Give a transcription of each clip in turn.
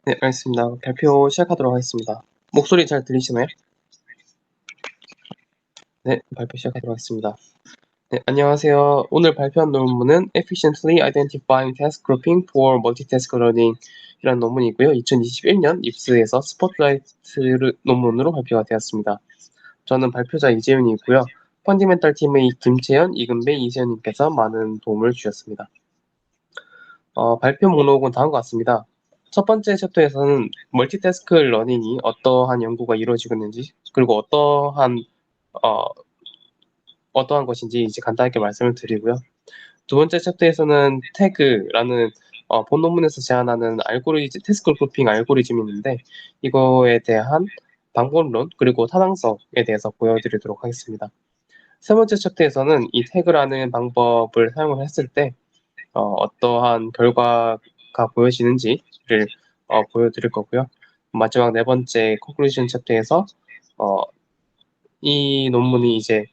네, 알겠습니다. 발표 시작하도록 하겠습니다. 목소리 잘 들리시나요? 네, 발표 시작하도록 하겠습니다. 네, 안녕하세요. 오늘 발표한 논문은 Efficiently Identifying Task Grouping for Multitask Learning 이라는 논문이고요. 2021년 입스에서 스포트라이트 논문으로 발표가 되었습니다. 저는 발표자 이재윤이고요. 펀디멘탈 팀의 김채연, 이근배, 이세연님께서 많은 도움을 주셨습니다. 발표 목록은 다음과 같습니다. 첫 번째 챕터에서는 멀티태스크 러닝이 어떠한 연구가 이루어지고 있는지, 그리고 어, 어떠한 것인지 이제 간단하게 말씀을 드리고요. 두 번째 챕터에서는 태그라는 본 논문에서 제안하는 태스크 그룹핑 알고리즘이 있는데, 이거에 대한 방법론, 그리고 타당성에 대해서 보여드리도록 하겠습니다. 세 번째 챕터에서는 이 태그라는 방법을 사용을 했을 때, 어떠한 결과가 보여지는지를 보여드릴 거고요. 마지막 네 번째 컨클루전 챕터에서 이 논문이 이제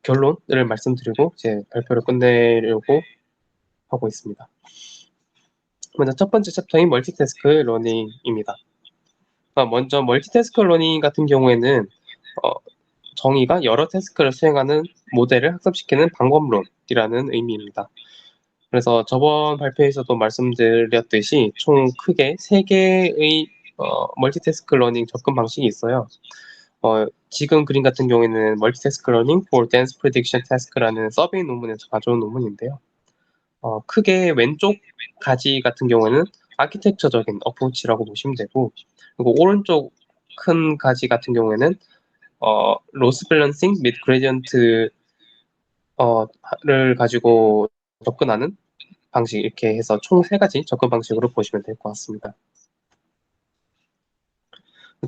결론을 말씀드리고 이제 발표를 끝내려고 하고 있습니다. 먼저 첫 번째 챕터인 멀티태스크 러닝입니다. 먼저 멀티태스크 러닝 같은 경우에는 정의가 여러 태스크를 수행하는 모델을 학습시키는 방법론이라는 의미입니다. 그래서 저번 발표에서도 말씀드렸듯이 총 크게 3개의 멀티태스크 러닝 접근 방식이 있어요. 지금 그림 같은 경우에는 멀티태스크 러닝 for dense prediction task라는 서베이 논문에서 가져온 논문인데요. 크게 왼쪽 가지 같은 경우에는 아키텍처적인 어프로치라고 보시면 되고, 그리고 오른쪽 큰 가지 같은 경우에는 로스 밸런싱 및 그레디언트를 가지고 접근하는 방식, 이렇게 해서 총 3가지 접근 방식으로 보시면 될 것 같습니다.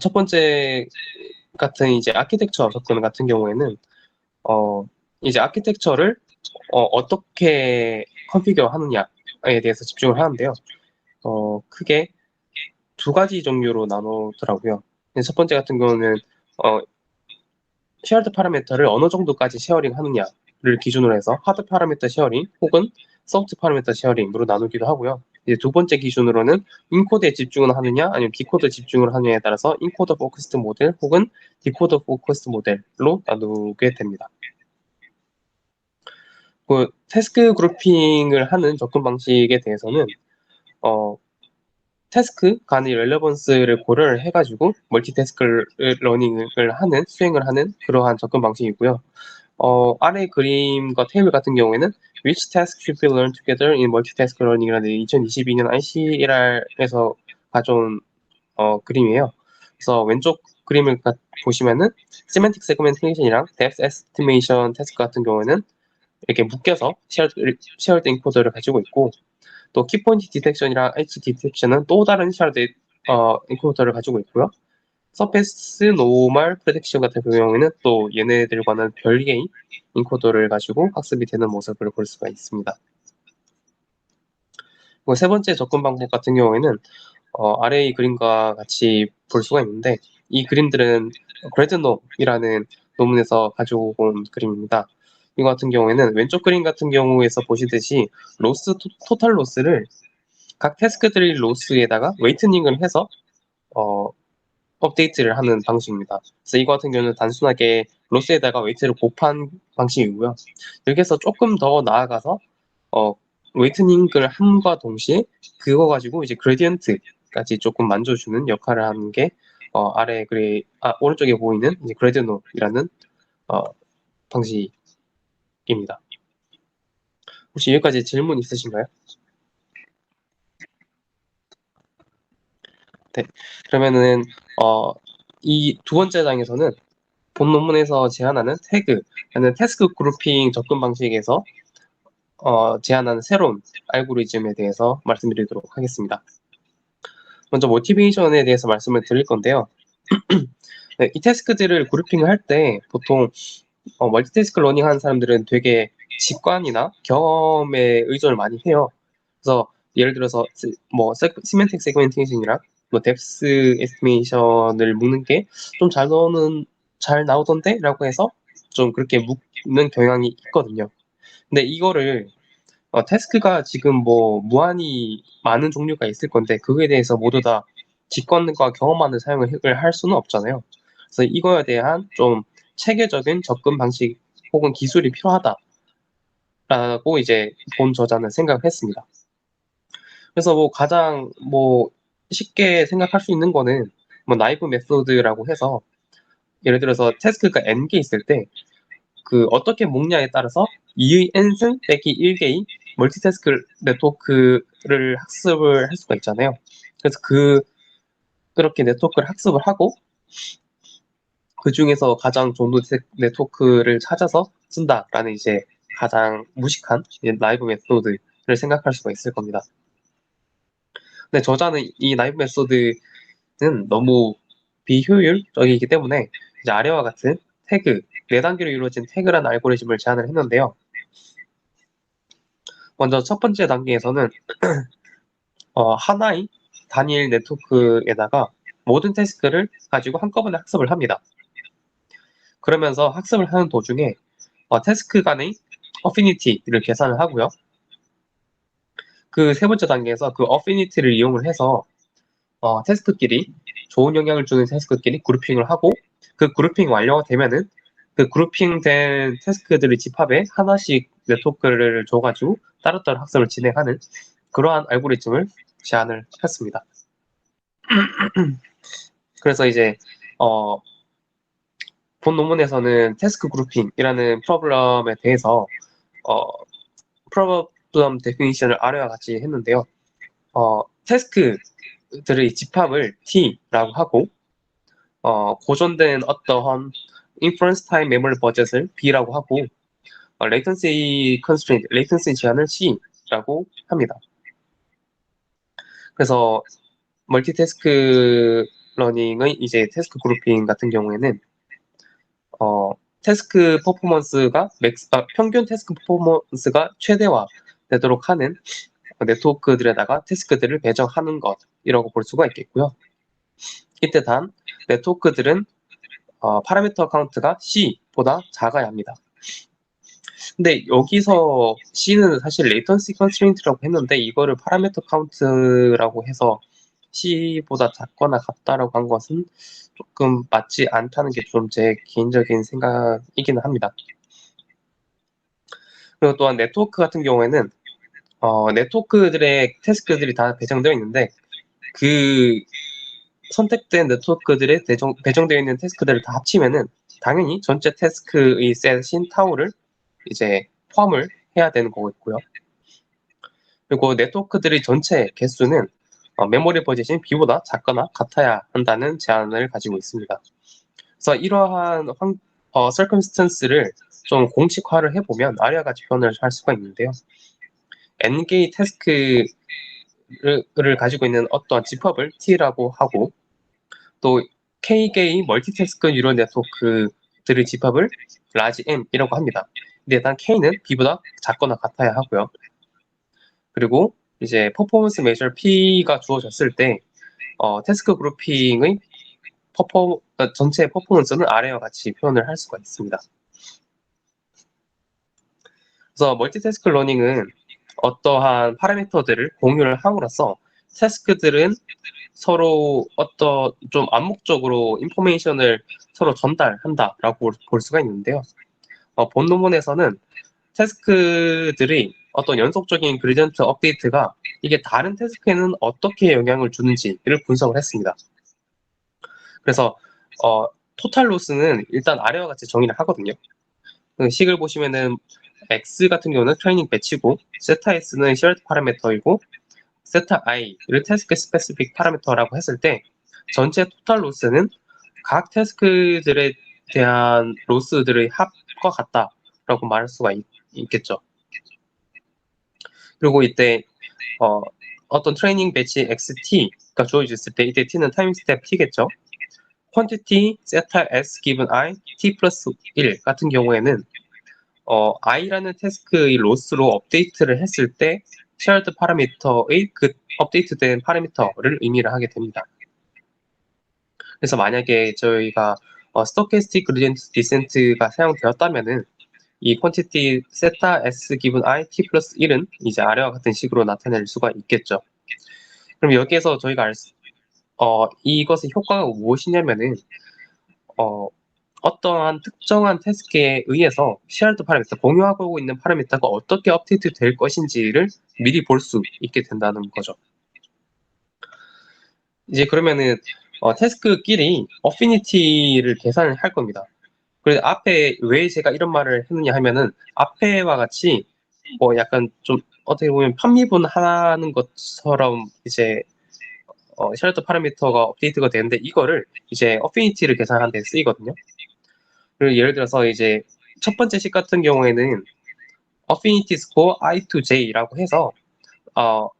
첫 번째 같은 이제 아키텍처 접근 같은 경우에는 이제 아키텍처를 어떻게 컨피규어 하느냐에 대해서 집중을 하는데요. 크게 2가지 종류로 나누더라고요. 첫 번째 같은 경우는 쉐어드 파라미터를 어느 정도까지 쉐어링 하느냐를 기준으로 해서 하드 파라미터 쉐어링 혹은 소프트 파라미터 쉐어링으로 나누기도 하고요. 이제 두 번째 기준으로는 인코드에 집중을 하느냐 아니면 디코드에 집중을 하느냐에 따라서 인코더 포커스드 모델 혹은 디코더 포커스드 모델로 나누게 됩니다. 그 태스크 그룹핑을 하는 접근 방식에 대해서는 태스크 간의 렐레번스를 고려를 해가지고 멀티태스크 수행을 하는 그러한 접근 방식이고요. 아래 그림과 테이블 같은 경우에는 Which tasks should be learned together in multitask learning이라는 2022년 ICLR에서 가져온 그림이에요. 그래서 왼쪽 그림을 보시면은 Semantic Segmentation이랑 Depth Estimation 태스크 같은 경우에는 이렇게 묶여서 shared encoder를 가지고 있고, 또 키포인트 디텍션이랑 H 디텍션은 또 다른 shared encoder를 가지고 있고요. 서페스 노멀 프레딕션 같은 경우에는 또 얘네들과는 별개의 인코더를 가지고 학습이 되는 모습을 볼 수가 있습니다. 그리고 세 번째 접근 방법 같은 경우에는 아래의 그림과 같이 볼 수가 있는데, 이 그림들은 그레드노이라는 논문에서 가지고 온 그림입니다. 이거 같은 경우에는 왼쪽 그림 같은 경우에서 보시듯이 토탈 로스를 각 태스크들의 로스에다가 웨이트닝을 해서 업데이트를 하는 방식입니다. 그래서 이거 같은 경우는 단순하게 로스에다가 웨이트를 곱한 방식이고요. 여기서 조금 더 나아가서 웨이트닝을 함과 동시에 그거 가지고 이제 그레디언트까지 조금 만져주는 역할을 하는 게 오른쪽에 보이는 이제 그레디노이라는 방식입니다. 혹시 여기까지 질문 있으신가요? 네. 그러면은 이 두 번째 장에서는 본 논문에서 제안하는 태그라는 태스크 그룹핑 접근 방식에서 제안하는 새로운 알고리즘에 대해서 말씀드리도록 하겠습니다. 먼저 모티베이션에 대해서 말씀을 드릴 건데요. 네, 이 태스크들을 그룹핑을 할 때 보통 멀티태스크 러닝 하는 사람들은 되게 직관이나 경험에 의존을 많이 해요. 그래서 예를 들어서 시멘틱 세그멘테이션이랑 뎁스 에스티메이션을 묶는 게 좀 잘 나오던데? 라고 해서 좀 그렇게 묶는 경향이 있거든요. 근데 이거를 태스크가 지금 뭐 무한히 많은 종류가 있을 건데 그거에 대해서 모두 다 직관과 경험만을 사용을 할 수는 없잖아요. 그래서 이거에 대한 좀 체계적인 접근 방식 혹은 기술이 필요하다라고 이제 본 저자는 생각을 했습니다. 그래서 뭐 가장 뭐 쉽게 생각할 수 있는 거는 뭐 나이브 메소드라고 해서 예를 들어서 태스크가 n개 있을 때 그 어떻게 묶냐에 따라서 2의 n승 빼기 1개의 멀티태스크 네트워크를 학습을 할 수가 있잖아요. 그래서 그렇게 네트워크를 학습을 하고 그 중에서 가장 좋은 네트워크를 찾아서 쓴다라는 이제 가장 무식한 나이브 메소드를 생각할 수가 있을 겁니다. 근데 저자는 이 나이브 메소드는 너무 비효율적이기 때문에 이제 아래와 같은 태그, 4단계로 이루어진 태그라는 알고리즘을 제안을 했는데요. 먼저 첫 번째 단계에서는 하나의 단일 네트워크에다가 모든 태스크를 가지고 한꺼번에 학습을 합니다. 그러면서 학습을 하는 도중에 태스크 간의 어피니티를 계산을 하고요. 그 세 번째 단계에서 그 어피니티를 이용을 해서 태스크끼리 좋은 영향을 주는 태스크끼리 그룹핑을 하고 그 그룹핑 완료가 되면은 그 그룹핑된 태스크들의 집합에 하나씩 네트워크를 줘가지고 따로따로 학습을 진행하는 그러한 알고리즘을 제안을 했습니다. 그래서 이제 어, 본 논문에서는 태스크 그룹핑이라는 프로블럼에 대해서 어, 프로블럼 데피니션을 아래와 같이 했는데요. 태스크들의 집합을 T라고 하고 고전된 어떠한 inference time memory budget을 B라고 하고 latency constraint, latency 제한을 C라고 합니다. 그래서 멀티태스크 러닝의 이제 태스크 그룹핑 같은 경우에는 태스크 퍼포먼스가 평균 태스크 퍼포먼스가 최대화 되도록 하는 네트워크들에다가 태스크들을 배정하는 것이라고 볼 수가 있겠고요. 이때 단 네트워크들은 파라미터 카운트가 C보다 작아야 합니다. 근데 여기서 C는 사실 레이턴시 컨스트레인트라고 했는데 이거를 파라미터 카운트라고 해서 C보다 작거나 같다라고 한 것은 조금 맞지 않다는 게 좀 제 개인적인 생각이기는 합니다. 그리고 또한 네트워크 같은 경우에는 네트워크들의 태스크들이 다 배정되어 있는데 그 선택된 네트워크들의 배정되어 있는 태스크들을 다 합치면은 당연히 전체 태스크의 셋인 타우를 이제 포함을 해야 되는 거고요. 그리고 네트워크들의 전체 개수는 메모리 버젯인 B보다 작거나 같아야 한다는 제한을 가지고 있습니다. 그래서 이러한 circumstance를 좀 공식화를 해보면 아래와 같이 표현을 할 수가 있는데요. n개의 태스크를 가지고 있는 어떤 집합을 T라고 하고 또 K개의 멀티태스크 뉴럴 네트워크들의 집합을 라지 M이라고 합니다. 근데 일단 K는 B보다 작거나 같아야 하고요. 그리고 이제 퍼포먼스 메저 P가 주어졌을 때 태스크 그룹핑의 전체 퍼포먼스는 아래와 같이 표현을 할 수가 있습니다. 그래서 멀티태스크 러닝은 어떠한 파라미터들을 공유를 함으로써 태스크들은 서로 어떤 좀 암묵적으로 인포메이션을 서로 전달한다라고 볼 수가 있는데요. 본 논문에서는 태스크들이 어떤 연속적인 그레디언트 업데이트가 이게 다른 태스크에는 어떻게 영향을 주는지를 분석을 했습니다. 그래서 토탈 로스는 일단 아래와 같이 정의를 하거든요. 그 식을 보시면은 X 같은 경우는 트레이닝 배치고 세타 S는 shared 파라미터이고 세타 I를 태스크 스페시픽 파라미터라고 했을 때 전체 토탈 로스는 각 태스크들에 대한 로스들의 합과 같다라고 말할 수가 있겠죠. 그리고 이때 어떤 트레이닝 배치 XT가 주어졌을 때 이때 T는 타임 스텝 T겠죠. quantity 세타 S given I T 플러스 1 같은 경우에는 i라는 태스크의 로스로 업데이트를 했을 때 shared 파라미터의 그 업데이트된 파라미터를 의미를 하게 됩니다. 그래서 만약에 저희가 스토캐스틱 그레디언트 디센트가 사용되었다면은 이 quantity 세타 s given i t 플러스 1은 이제 아래와 같은 식으로 나타낼 수가 있겠죠. 그럼 여기에서 저희가 이것의 효과가 무엇이냐면은 어떠한 특정한 태스크에 의해서 shared 파라미터, 공유하고 있는 파라미터가 어떻게 업데이트 될 것인지를 미리 볼 수 있게 된다는 거죠. 이제 그러면은 태스크끼리 어피니티를 계산을 할 겁니다. 그래서 앞에 왜 제가 이런 말을 했느냐 하면은 앞에와 같이 약간 좀 어떻게 보면 편미분하는 것처럼 이제 샤르트 파라미터가 업데이트가 되는데 이거를 이제 어피니티를 계산하는 데 쓰이거든요. 그리고 예를 들어서 이제 첫 번째 식 같은 경우에는 어피니티 스코어 i to j라고 해서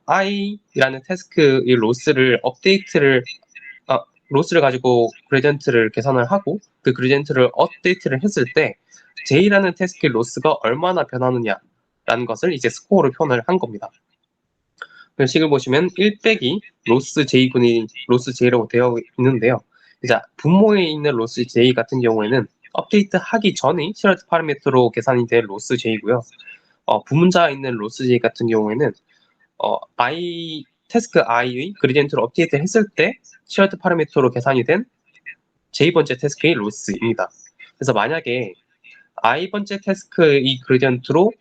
i라는 태스크의 로스를 가지고 그레디언트를 계산을 하고 그 그레디언트를 업데이트를 했을 때 j라는 태스크의 로스가 얼마나 변하느냐라는 것을 이제 스코어로 표현을 한 겁니다. 그 식을 보시면 1 빼기 로스 j분이 로스 j라고 되어 있는데요. 이제 분모에 있는 로스 j 같은 경우에는 업데이트 하기 전의 shared 파라미터로 계산이 될 로스 j고요. 부문자에 있는 로스 j 같은 경우에는 태스크 i의 그레디언트를 업데이트 했을 때 shared 파라미터로 계산이 된 j번째 태스크의 로스입니다. 그래서 만약에 i번째 태스크의 그레디언트로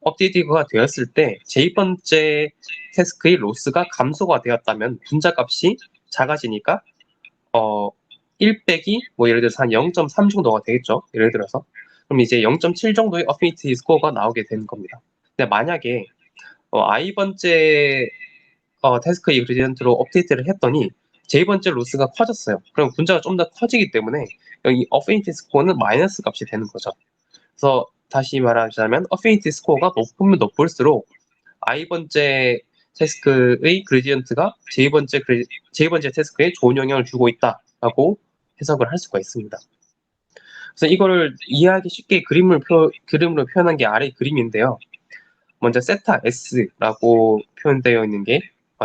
업데이트가 되었을 때 j번째 태스크의 로스가 감소가 되었다면 분자값이 작아지니까 1 빼기 예를 들어서 한 0.3 정도가 되겠죠. 예를 들어서 그럼 이제 0.7 정도의 어피니티 스코어가 나오게 되는 겁니다. 근데 만약에 i번째 태스크의 그레디언트로 업데이트를 했더니 j번째 로스가 커졌어요. 그럼 분자가 좀 더 커지기 때문에 여기 어피니티 스코어는 마이너스 값이 되는 거죠. 그래서 다시 말하자면 어피니티 스코어가 높으면 높을수록 i번째 태스크의 그레디언트가 j번째 태스크에 좋은 영향을 주고 있다라고 해석을 할 수가 있습니다. 그래서 이거를 이해하기 쉽게 그림으로 표현한 게 아래 그림인데요. 먼저 세타 S라고 표현되어 있는 게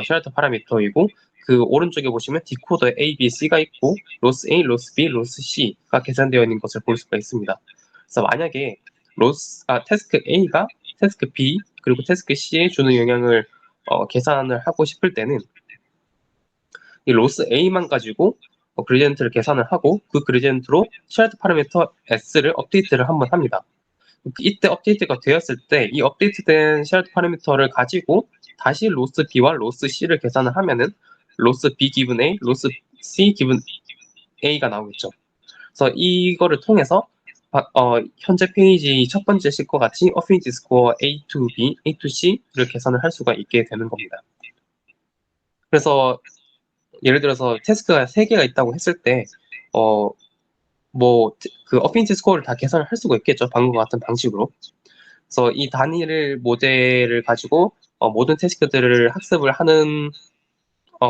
샤르트 파라미터이고 그 오른쪽에 보시면 디코더에 A, B, C가 있고 로스 A, 로스 B, 로스 C가 계산되어 있는 것을 볼 수가 있습니다. 그래서 만약에 태스크 A가 태스크 B 그리고 태스크 C에 주는 영향을 계산을 하고 싶을 때는 이 로스 A만 가지고 그레디언트를 계산을 하고 그 그레디언트로 샤르트 파라미터 S를 업데이트를 한번 합니다. 이때 업데이트가 되었을 때 이 업데이트된 샤르트 파라미터를 가지고 다시 로스 B와 로스 C를 계산을 하면은 로스 B 기분 A, 로스 C 기분 A가 나오겠죠. 그래서 이거를 통해서 현재 페이지 첫 번째 식과 같이 어피니티 스코어 A to B, A to C를 계산을 할 수가 있게 되는 겁니다. 그래서 예를 들어서 태스크가 3개가 있다고 했을 때 그 어피니티 스코어를 다 계산을 할 수가 있겠죠. 방금과 같은 방식으로. 그래서 이 단일 모델을 가지고 모든 태스크들을 학습을 하는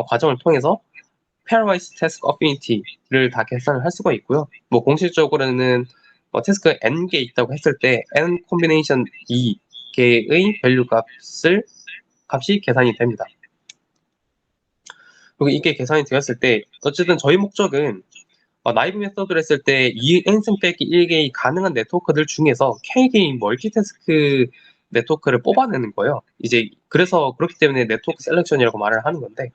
과정을 통해서 pairwise task affinity를 다 계산을 할 수가 있고요. 공식적으로는 태스크 n개 있다고 했을 때 n 콤비네이션 2개의 밸류 값이 계산이 됩니다. 그리고 이게 계산이 되었을 때 어쨌든 저희 목적은 나이브 메서드를 했을 때 2n승 빼기 1개의 가능한 네트워크들 중에서 k개의 멀티태스크 네트워크를 뽑아내는 거예요. 이제 그래서 그렇기 때문에 네트워크 셀렉션이라고 말을 하는 건데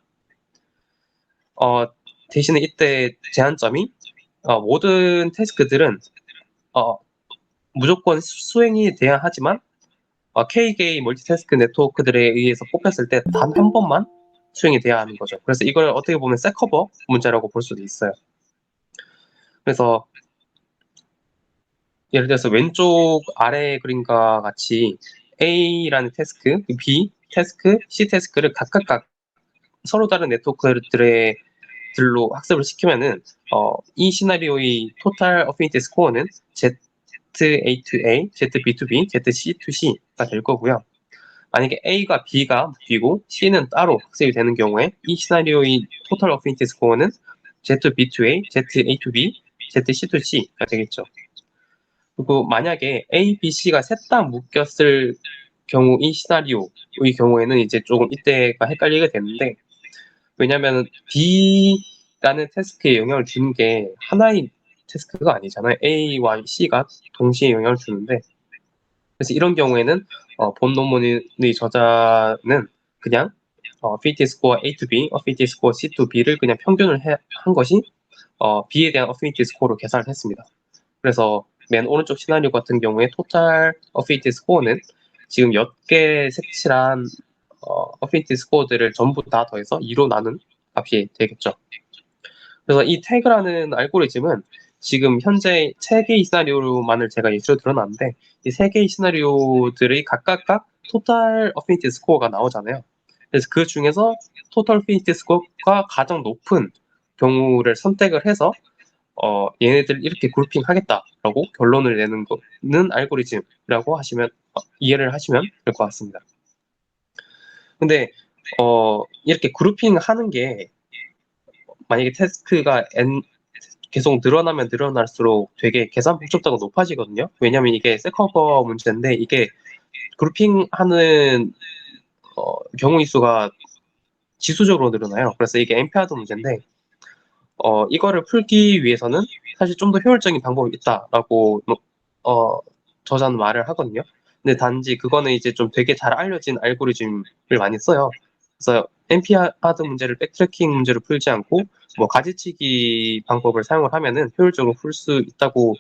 대신에 이때 제한점이 모든 태스크들은 무조건 수행이 돼야 하지만 k개의 멀티태스크 네트워크들에 의해서 뽑혔을 때 단 한 번만 수행이 돼야 하는 거죠. 그래서 이걸 어떻게 보면 셋커버 문제라고 볼 수도 있어요. 그래서 예를 들어서 왼쪽 아래 그림과 같이 A라는 태스크, B 태스크, C 태스크를 각각 서로 다른 네트워크들로 학습을 시키면은 이 시나리오의 토탈 어피니티 스코어는 ZA to A, ZB to B, ZC to C가 될 거고요. 만약에 A가 B가 묶이고 C는 따로 학습이 되는 경우에 이 시나리오의 토탈 어피니티 스코어는 ZB to A, ZA to B, ZC to C가 되겠죠. 그리고 만약에 A, B, C가 셋 다 묶였을 경우 이 시나리오의 경우에는 이제 조금 이때가 헷갈리게 되는데 왜냐하면 B라는 태스크에 영향을 주는 게 하나의 태스크가 아니잖아요. A와 C가 동시에 영향을 주는데 그래서 이런 경우에는 본 논문의 저자는 그냥 affinity score A to B, affinity score C to B를 그냥 평균을 한 것이 B에 대한 affinity score로 계산을 했습니다. 그래서 맨 오른쪽 시나리오 같은 경우에 total affinity score는 지금 10개 색칠한 affinity score들을 전부 다 더해서 2로 나눈 값이 되겠죠. 그래서 이 태그라는 알고리즘은 지금 현재 3개의 시나리오만을 제가 예시로 들어놨는데 이 3개의 시나리오들의 각각 토탈 어피니티 스코어가 나오잖아요. 그래서 그 중에서 토탈 어피니티 스코어가 가장 높은 경우를 선택을 해서 얘네들 이렇게 그룹핑 하겠다라고 결론을 내는 거는 알고리즘이라고 하시면 이해를 하시면 될 것 같습니다. 근데 이렇게 그룹핑 하는 게 만약에 태스크가 계속 늘어나면 늘어날수록 되게 계산 복잡도가 높아지거든요. 왜냐면 이게 셋커버 문제인데 이게 그룹핑하는 경우 수가 지수적으로 늘어나요. 그래서 이게 NP-hard 문제인데 이거를 풀기 위해서는 사실 좀 더 효율적인 방법이 있다라고 저자는 말을 하거든요. 근데 단지 그거는 이제 좀 되게 잘 알려진 알고리즘을 많이 써요. 그래서 NP-hard 문제를 백트래킹 문제로 풀지 않고 뭐 가지치기 방법을 사용을 하면은 효율적으로 풀 수 있다고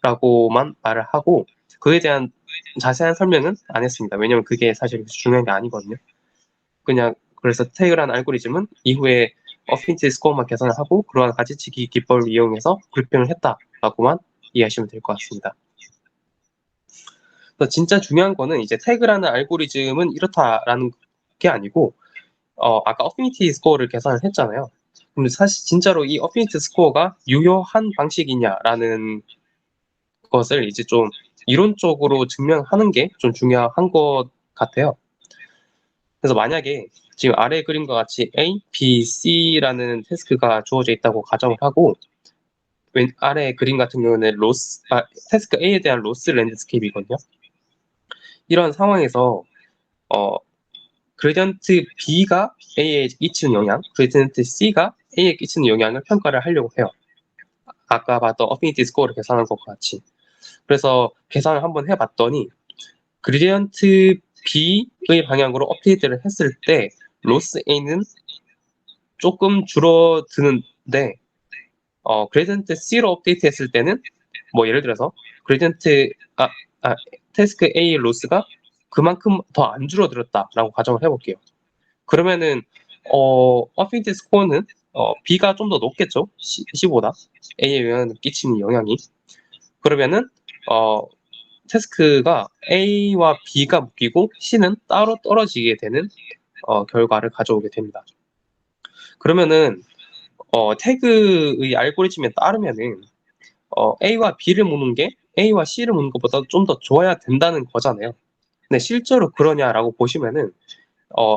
라고만 말을 하고 그에 대한 자세한 설명은 안 했습니다. 왜냐면 그게 사실 중요한 게 아니거든요. 그냥 그래서 테일한 알고리즘은 이후에 어피니티 스코어만 계산을 하고 그러한 가지치기 기법을 이용해서 그룹핑을 했다라고만 이해하시면 될 것 같습니다. 그래서 진짜 중요한 거는 이제 태그라는 알고리즘은 이렇다라는 게 아니고 아까 어피니티 스코어를 계산을 했잖아요. 근데 사실 진짜로 이 어피니티 스코어가 유효한 방식이냐라는 것을 이제 좀 이론적으로 증명하는 게 좀 중요한 것 같아요. 그래서 만약에 지금 아래 그림과 같이 A, B, C라는 태스크가 주어져 있다고 가정을 하고 아래 그림 같은 경우는 태스크 A에 대한 로스 랜드스케이프이거든요. 이런 상황에서 그레디언트 B가 A에 끼치는 영향, 그레디언트 C가 A에 끼치는 영향을 평가를 하려고 해요. 아까 봤던 어피니티 스코어를 계산한 것과 같이. 그래서 계산을 한번 해봤더니 그레디언트 B의 방향으로 업데이트를 했을 때 로스 A는 조금 줄어드는데 그레디언트 C로 업데이트 했을 때는 뭐 예를 들어서 그레디언트 태스크 A 로스가 그만큼 더 안 줄어들었다라고 가정을 해볼게요. 그러면은 어피니티 스코어는 B가 좀 더 높겠죠. C보다 A에 영향을 끼치는 영향이. 그러면은 태스크가 A와 B가 묶이고 C는 따로 떨어지게 되는 결과를 가져오게 됩니다. 그러면은 태그의 알고리즘에 따르면은 A와 B를 모는 게 A와 C를 모는 것보다 좀 더 좋아야 된다는 거잖아요. 근데 실제로 그러냐라고 보시면은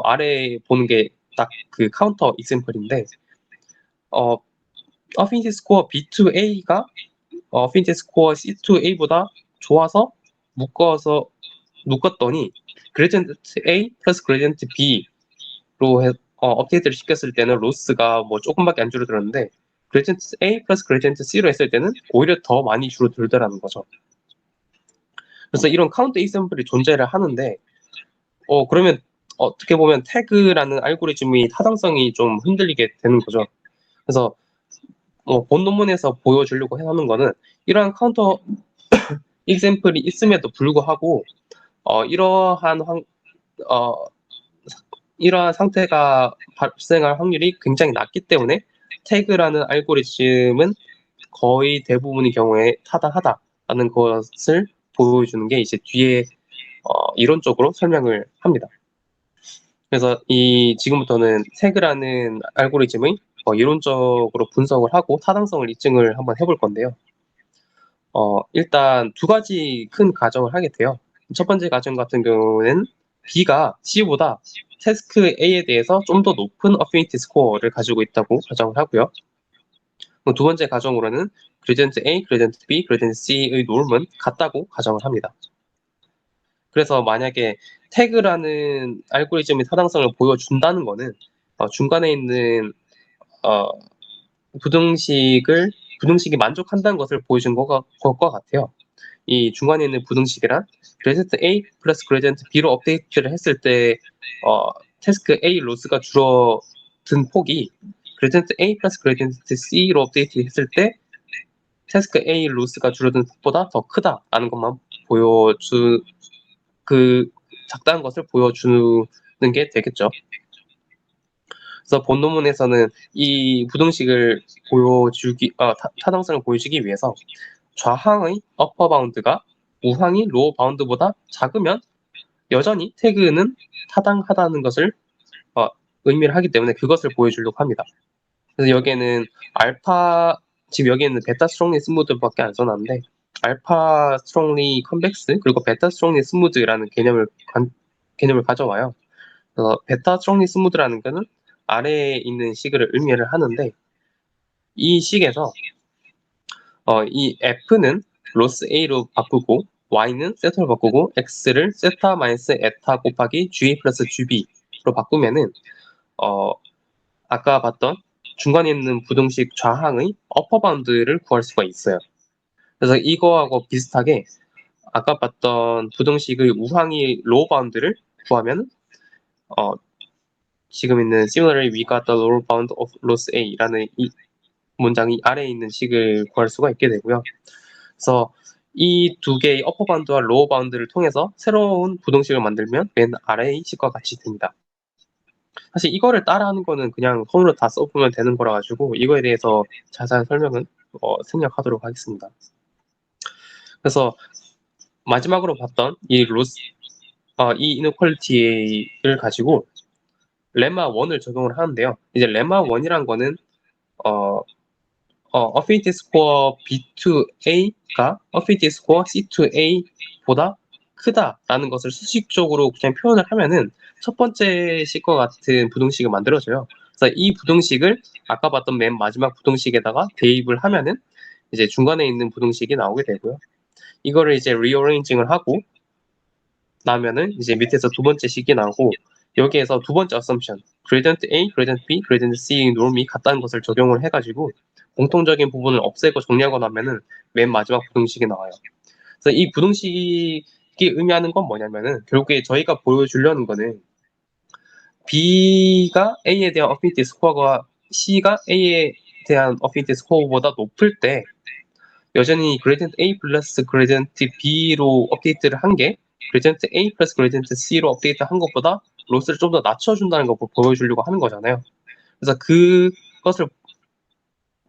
아래 보는 게 딱 그 카운터 익sem플인데 어피니티 스코어 B2A가 어피니티 스코어 C2A보다 좋아서 묶었더니 그레디언트 A 플러스 그레디언트 B로 업데이트를 시켰을 때는 로스가 뭐 조금밖에 안 줄어들었는데 그레디언트 A 플러스 그레디언트 C로 했을 때는 오히려 더 많이 줄어들더라는 거죠. 그래서 이런 카운트 익sem플이 존재를 하는데 그러면 어떻게 보면 태그라는 알고리즘의 타당성이 좀 흔들리게 되는 거죠. 그래서 본 논문에서 보여주려고 하는 거는 이러한 카운터 익sem플이 있음에도 불구하고 이러한 이러한 상태가 발생할 확률이 굉장히 낮기 때문에 태그라는 알고리즘은 거의 대부분의 경우에 타당하다라는 것을 보여주는 게 이제 뒤에 이론적으로 설명을 합니다. 그래서 지금부터는 태그라는 알고리즘의 이론적으로 분석을 하고 타당성을 입증을 한번 해볼 건데요. 일단 두 가지 큰 가정을 하게 돼요. 첫 번째 가정 같은 경우는 B가 C보다 태스크 A에 대해서 좀 더 높은 어피니티 스코어를 가지고 있다고 가정을 하고요. 두 번째 가정으로는 그레디언트 A, 그레디언트 B, 그레디언트 C의 놈은 같다고 가정을 합니다. 그래서 만약에 태그라는 알고리즘의 타당성을 보여준다는 거는 중간에 있는 부등식이 만족한다는 것을 보여준 것과 같아요. 이 중간에 있는 부등식이란 그레디언트 A 플러스 그레디언트 B로 업데이트를 했을 때 태스크 A 로스가 줄어든 폭이 그레디언트 A 플러스 그레디언트 C로 업데이트 했을 때 태스크 A 로스가 줄어든 폭보다 더 크다라는 것만 작다는 것을 보여주는 게 되겠죠. 그래서 본 논문에서는 이 부등식을 타당성을 보여주기 위해서 좌항의 어퍼 바운드가 우항의 로어 바운드보다 작으면 여전히 태그는 타당하다는 것을 의미를 하기 때문에 그것을 보여주려고 합니다. 그래서 여기에는 지금 여기에는 베타 스트롱리 스무드밖에 안 써놨는데 알파 스트롱리 컨벡스 그리고 베타 스트롱리 스무드라는 개념을 가져와요. 그래서 베타 스트롱리 스무드라는 것은 아래에 있는 식을 의미를 하는데 이 식에서 이 F는 로스 A로 바꾸고 Y는 세타로 바꾸고 X를 세타 마이너스 에타 곱하기 GA 플러스 GB로 바꾸면은 아까 봤던 중간에 있는 부등식 좌항의 어퍼 바운드를 구할 수가 있어요. 그래서 이거하고 비슷하게 아까 봤던 부등식의 우항의 로어 바운드를 구하면 지금 있는 similarly we got the lower bound of loss A라는 이 문장이 아래에 있는 식을 구할 수가 있게 되고요. 그래서 이 두 개의 어퍼 바운드와 로어 바운드를 통해서 새로운 부등식을 만들면 맨 아래의 식과 같이 됩니다. 사실 이거를 따라하는 거는 그냥 손으로 다 써보면 되는 거라 가지고 이거에 대해서 자세한 설명은 생략하도록 하겠습니다. 그래서 마지막으로 봤던 이 이너퀄리티를 가지고 렘마 1을 적용을 하는데요. 이제 렘마 1이란 거는 어피니티 스코어 B2A가 어피니티 스코어 C2A보다 크다라는 것을 수식적으로 그냥 표현을 하면은 첫 번째 식과 같은 부등식이 만들어져요. 그래서 이 부등식을 아까 봤던 맨 마지막 부등식에다가 대입을 하면은 이제 중간에 있는 부등식이 나오게 되고요. 이거를 이제 리어레인징을 하고 나면은 이제 밑에서 두 번째 식이 나오고 여기에서 두 번째 어썸션 그레디언트 A, 그레디언트 B, 그레디언트 C 놈이 같다는 것을 적용을 해가지고 공통적인 부분을 없애고 정리하고 나면은 맨 마지막 부등식이 나와요. 그래서 이 부등식이 의미하는 건 뭐냐면은 결국에 저희가 보여주려는 거는 B가 A에 대한 어피니티 스코어가 C가 A에 대한 어피니티 스코어보다 높을 때 여전히 그레디언트 A 플러스 그레디언트 B로 업데이트를 한 게 그레디언트 A 플러스 그레디언트 C로 업데이트 한 것보다 로스를 좀 더 낮춰준다는 걸 보여주려고 하는 거잖아요. 그래서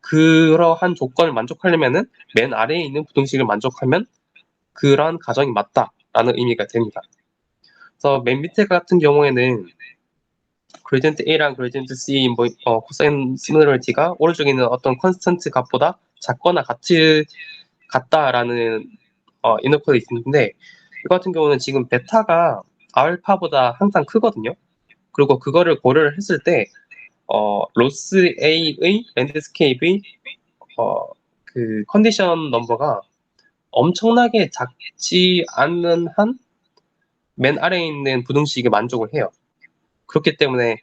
그러한 조건을 만족하려면은 맨 아래에 있는 부등식을 만족하면 그러한 가정이 맞다라는 의미가 됩니다. 그래서 맨 밑에 같은 경우에는 그레디언트 A랑 그레디언트 C 코사인 시뮬러리티가 오른쪽에 있는 어떤 컨스턴트 값보다 작거나 같다라는 이너퀄리티인데 이거 같은 경우는 지금 베타가 알파보다 항상 크거든요. 그리고 그거를 고려를 했을 때 로스 A의 랜드스케이프의 그 컨디션 넘버가 엄청나게 작지 않는 한 맨 아래에 있는 부등식에 만족을 해요. 그렇기 때문에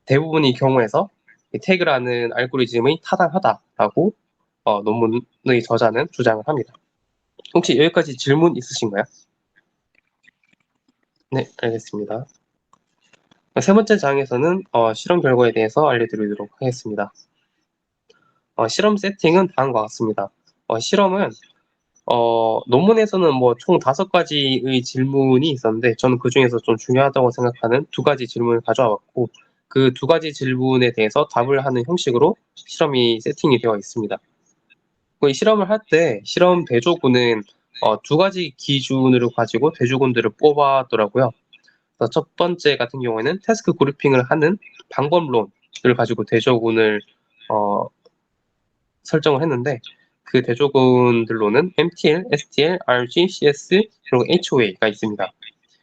대부분의 경우에서 이 태그라는 알고리즘이 타당하다라고 논문의 저자는 주장을 합니다. 혹시 여기까지 질문 있으신가요? 네, 알겠습니다. 세 번째 장에서는 실험 결과에 대해서 알려드리도록 하겠습니다. 실험 세팅은 다음과 같습니다. 실험은 논문에서는 뭐 총 5가지의 질문이 있었는데 저는 그 중에서 좀 중요하다고 생각하는 2가지 질문을 가져왔고 그 2가지 질문에 대해서 답을 하는 형식으로 실험이 세팅이 되어 있습니다. 이 실험을 할 때 실험 대조군은 2가지 기준으로 가지고 대조군들을 뽑았더라고요. 그래서 첫 번째 같은 경우에는 태스크 그룹핑을 하는 방법론을 가지고 대조군을 설정을 했는데 그 대조군들로는 MTL, STL, RG, CS 그리고 HOA가 있습니다.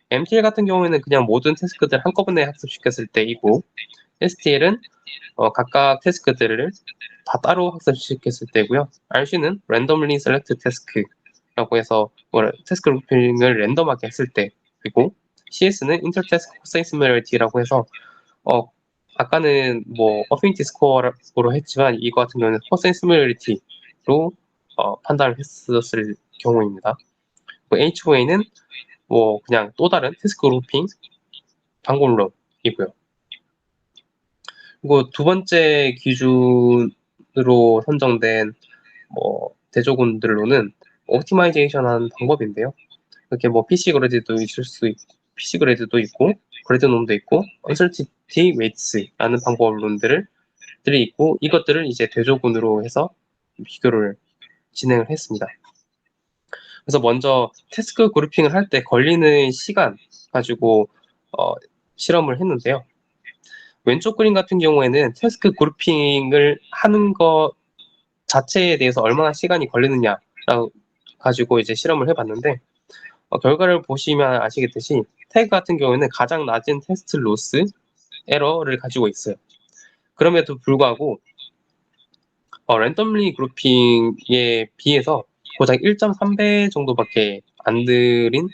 MTL 같은 경우에는 그냥 모든 태스크들 한꺼번에 학습시켰을 때이고 STL은 각각 태스크들을 다 따로 학습시켰을 때고요. RG는 randomly select task라고 해서 태스크 그룹핑을 랜덤하게 했을 때 그리고 CS는 intertask cosine similarity라고 해서 아까는 뭐 어피니티 스코어로 했지만 이거 같은 경우는 cosine similarity로 판단을 했었을 경우입니다. HOA는 뭐 그냥 또 다른 태스크 그룹핑 방법론이고요. 그리고 두 번째 기준으로 선정된 뭐 대조군들로는 옵티마이제이션하는 방법인데요. 이렇게 뭐 PC 그레드도 있을 수 있고, PC 그레드도 있고, 그레드 놈도 있고, uncertainty weights라는 방법론들이 있고, 이것들을 이제 대조군으로 해서 비교를 진행을 했습니다. 그래서 먼저 태스크 그룹핑을 할 때 걸리는 시간 가지고 실험을 했는데요. 왼쪽 그림 같은 경우에는 태스크 그룹핑을 하는 것 자체에 대해서 얼마나 시간이 걸리느냐 가지고 이제 실험을 해봤는데 결과를 보시면 아시겠듯이 태그 같은 경우에는 가장 낮은 테스트 로스 에러를 가지고 있어요. 그럼에도 불구하고 랜덤리 그룹핑에 비해서 고작 1.3배 정도밖에 안 들인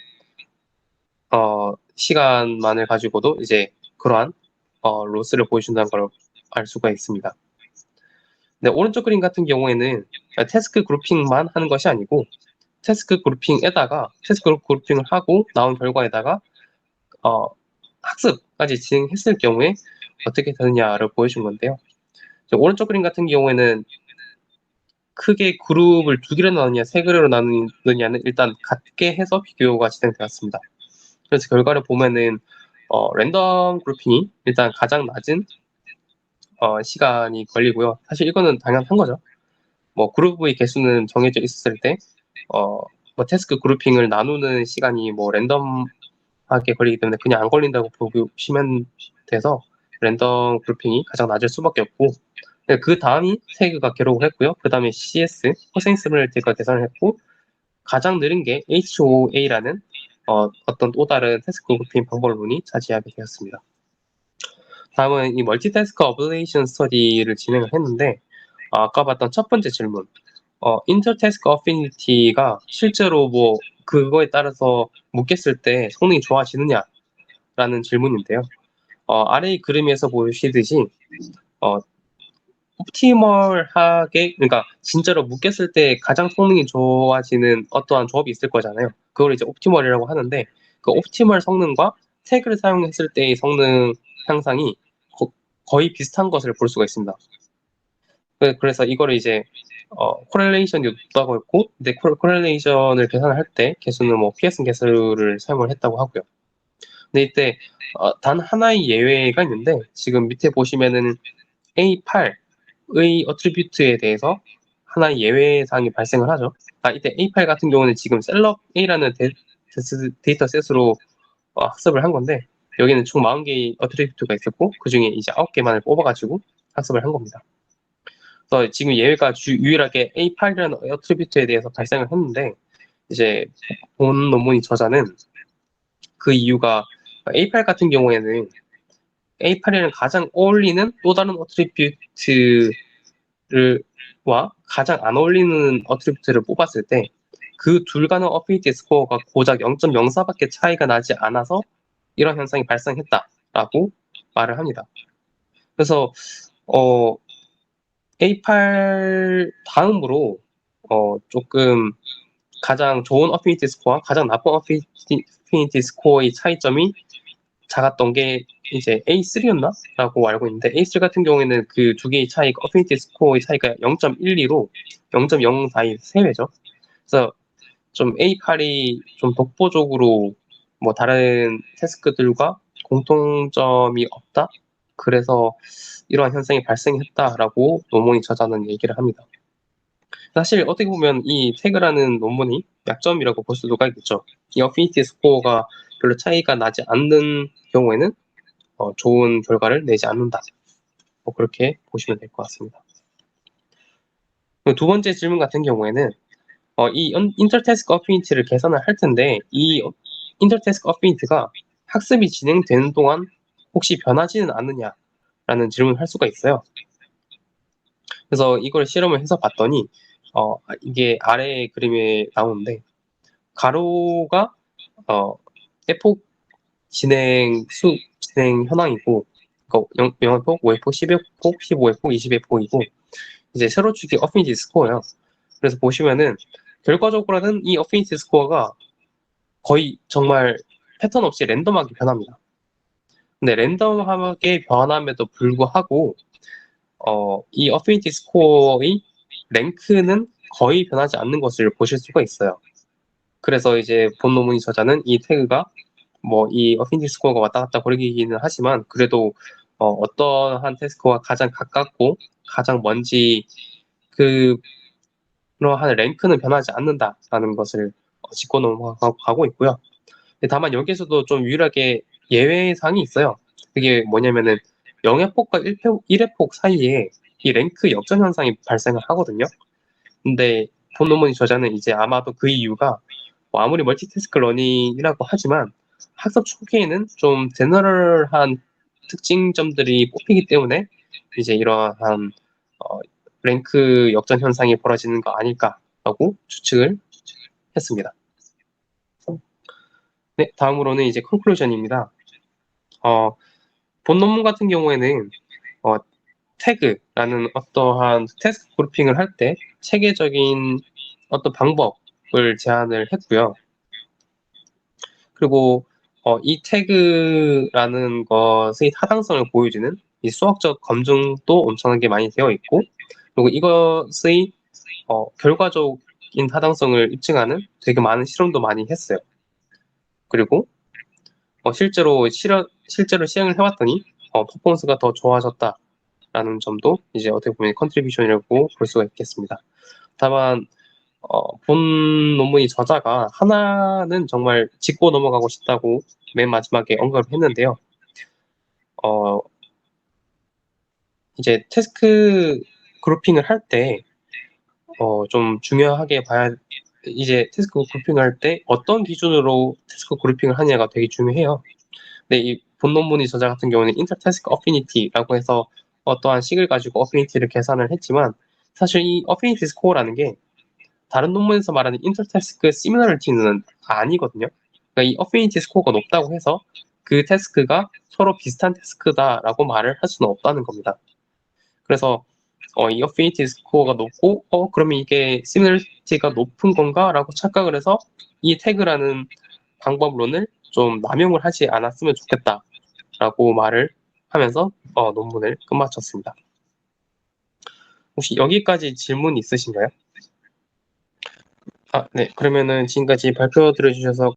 시간만을 가지고도 이제 그러한 로스를 보여준다는 걸 알 수가 있습니다. 네, 오른쪽 그림 같은 경우에는 태스크 그룹핑만 하는 것이 아니고 태스크 그룹핑을 하고 나온 결과에다가 학습까지 진행했을 경우에 어떻게 되느냐를 보여준 건데요. 오른쪽 그림 같은 경우에는 크게 그룹을 두 개로 나누냐 세 개로 나누느냐는 일단 같게 해서 비교가 진행되었습니다. 그래서 결과를 보면은 랜덤 그룹핑이 일단 가장 낮은 시간이 걸리고요. 사실 이거는 당연한 거죠. 뭐 그룹의 개수는 정해져 있었을 때 뭐 태스크 그룹핑을 나누는 시간이 뭐 랜덤하게 걸리기 때문에 그냥 안 걸린다고 보시면 돼서 랜덤 그룹핑이 가장 낮을 수밖에 없고 그 다음이 태그가 기록을 했고요. 그 다음에 CS 퍼센시빌리티가 계산을 했고 가장 느린 게 HOA라는 어떤 또 다른 태스크 그룹핑 방법론이 차지하게 되었습니다. 다음은 이 멀티태스크 어블레이션 스터디를 진행을 했는데 아까 봤던 첫 번째 질문 인터태스크 어피니티가 실제로 뭐 그거에 따라서 묶였을 때 성능이 좋아지느냐라는 질문인데요. 아래 그림에서 보시듯이 옵티멀하게 그러니까 진짜로 묶였을 때 가장 성능이 좋아지는 어떠한 조합이 있을 거잖아요. 그걸 이제 옵티멀이라고 하는데 그 옵티멀 성능과 태그를 사용했을 때의 성능 향상이 거의 비슷한 것을 볼 수가 있습니다. 그래서 이거를 이제 코렐레이션이 높다고 했고 근데 코렐레이션을 계산을 할 때 개수는 뭐 피어슨 개수를 사용을 했다고 하고요. 근데 이때 단 하나의 예외가 있는데 지금 밑에 보시면은 A8의 어트리뷰트에 대해서 하나의 예외 사항이 발생을 하죠. 이때 A8 같은 경우는 지금 셀럽 A라는 데이터 셋으로 학습을 한 건데 여기는 총 40개의 어트리뷰트가 있었고 그 중에 이제 9개만을 뽑아가지고 학습을 한 겁니다. 그래서 지금 예외가 유일하게 A8이라는 어트리뷰트에 대해서 발생을 했는데 이제 본 논문의 저자는 그 이유가 A8 같은 경우에는 A8이랑 가장 어울리는 또 다른 어트리뷰트와 가장 안 어울리는 어트리뷰트를 뽑았을 때 그 둘 간의 어피니티 스코어가 고작 0.04밖에 차이가 나지 않아서 이런 현상이 발생했다라고 말을 합니다. 그래서 A8 다음으로 조금 가장 좋은 어피니티 스코어와 가장 나쁜 어피니티 스코어의 차이점이 작았던 게 이제 A3였나? 라고 알고 있는데 A3 같은 경우에는 그 두 개의 차이가 어피니티 스코어의 차이가 0.12로 0.04의 3배죠. 그래서 좀 A8이 좀 독보적으로 뭐 다른 태스크들과 공통점이 없다. 그래서 이러한 현상이 발생했다라고 논문이 저자는 얘기를 합니다. 사실 어떻게 보면 이 태그라는 논문이 약점이라고 볼 수가 있겠죠. 이 어피니티 스코어가 별로 차이가 나지 않는 경우에는 좋은 결과를 내지 않는다. 뭐 그렇게 보시면 될 것 같습니다. 두 번째 질문 같은 경우에는 이 인터태스크 어피니티를 계산을 할 텐데 이 인터태스크 어피니티가 학습이 진행되는 동안 혹시 변하지는 않느냐라는 질문을 할 수가 있어요. 그래서 이걸 실험을 해서 봤더니 이게 아래 그림에 나오는데 가로가 F폭 진행 현황이고 그러니까 0회폭, 5회폭, 10회폭, 15회폭, 20회폭이고 이제 세로축이 어피니티 스코어예요. 그래서 보시면은 결과적으로는 이 어피니티 스코어가 거의 정말 패턴 없이 랜덤하게 변합니다. 근데 랜덤하게 변함에도 불구하고 이 어피니티 스코어의 랭크는 거의 변하지 않는 것을 보실 수가 있어요. 그래서 이제 본 논문의 저자는 이 태그가 뭐 이 어피니티 스코어가 왔다 갔다 거리기는 하지만 그래도 어떠한 태스크와 가장 가깝고 가장 먼지 그러한 랭크는 변하지 않는다라는 것을 짚고 넘어가고 있고요. 다만 여기에서도 좀 유일하게 예외사항이 있어요. 그게 뭐냐면은 0회폭과 1회폭 사이에 이 랭크 역전 현상이 발생을 하거든요. 근데 본 논문의 저자는 이제 아마도 그 이유가 뭐 아무리 멀티태스크 러닝이라고 하지만 학습 초기에는 좀 제너럴한 특징점들이 뽑히기 때문에 이제 이러한 랭크 역전 현상이 벌어지는 거 아닐까라고 추측을 했습니다. 네, 다음으로는 이제 컨클루전입니다. 본 논문 같은 경우에는 태그라는 어떠한 태스크 그룹핑을 할 때 체계적인 어떤 방법을 제안을 했고요. 그리고 이 태그라는 것의 타당성을 보여주는 이 수학적 검증도 엄청나게 많이 되어 있고, 그리고 이것의 결과적인 타당성을 입증하는 되게 많은 실험도 많이 했어요. 그리고 실제로 시행을 해왔더니 퍼포먼스가 더 좋아졌다라는 점도 이제 어떻게 보면 컨트리뷰션이라고 볼 수가 있겠습니다. 다만 본 논문의 저자가 하나는 정말 짚고 넘어가고 싶다고 맨 마지막에 언급을 했는데요. 이제 태스크 그룹핑을 할 때 좀 중요하게 봐야, 이제 태스크 그룹핑을 할 때 어떤 기준으로 태스크 그룹핑을 하냐가 되게 중요해요. 근데 이 본 논문의 저자 같은 경우는 인터태스크 어피니티라고 해서 어떠한 식을 가지고 어피니티를 계산을 했지만, 사실 이 어피니티 스코어라는 게 다른 논문에서 말하는 인터태스크 시미러리티는 아니거든요. 그러니까 이 어피니티 스코어가 높다고 해서 그 태스크가 서로 비슷한 태스크다라고 말을 할 수는 없다는 겁니다. 그래서 이 어피니티 스코어가 높고 그러면 이게 시미러리티가 높은 건가라고 착각을 해서 이 태그라는 방법론을 좀 남용을 하지 않았으면 좋겠다라고 말을 하면서 논문을 끝마쳤습니다. 혹시 여기까지 질문 있으신가요? 네. 그러면은 지금까지 발표 들어주셔서